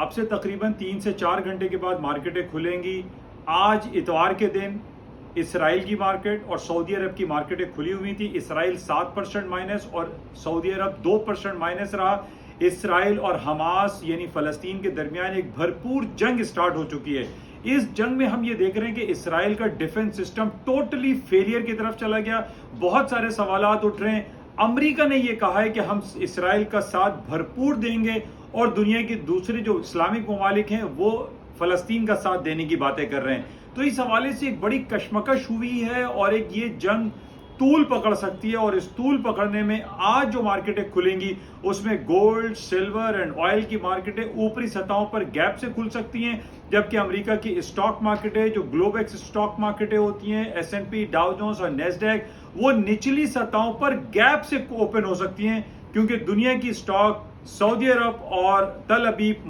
اب سے تقریباً 3 سے 4 گھنٹے کے بعد مارکیٹیں کھلیں گی. آج اتوار کے دن اسرائیل کی مارکیٹ اور سعودی عرب کی مارکیٹیں کھلی ہوئی تھی. اسرائیل 7% مائنس اور سعودی عرب 2% مائنس رہا. اسرائیل اور حماس یعنی فلسطین کے درمیان ایک بھرپور جنگ سٹارٹ ہو چکی ہے. اس جنگ میں ہم یہ دیکھ رہے ہیں کہ اسرائیل کا ڈیفنس سسٹم ٹوٹلی فیلئر کی طرف چلا گیا. بہت سارے سوالات اٹھ رہے ہیں. امریکہ نے یہ کہا ہے کہ ہم اسرائیل کا ساتھ بھرپور دیں گے اور دنیا کے دوسرے جو اسلامک ممالک ہیں وہ فلسطین کا ساتھ دینے کی باتیں کر رہے ہیں. تو اس حوالے سے ایک بڑی کشمکش ہوئی ہے اور ایک یہ جنگ طول پکڑ سکتی ہے. اور اس طول پکڑنے میں آج جو مارکیٹیں کھلیں گی اس میں گولڈ، سلور اینڈ آئل کی مارکیٹیں اوپری سطحوں پر گیپ سے کھل سکتی ہیں، جبکہ امریکہ کی اسٹاک مارکیٹیں جو گلوبیکس اسٹاک مارکیٹیں ہوتی ہیں، S&P، ڈاؤ جونز اور نیسڈیک، وہ نچلی سطحوں پر گیپ سے اوپن ہو سکتی ہیں، کیونکہ دنیا کی اسٹاک سعودی عرب اور تل ابیب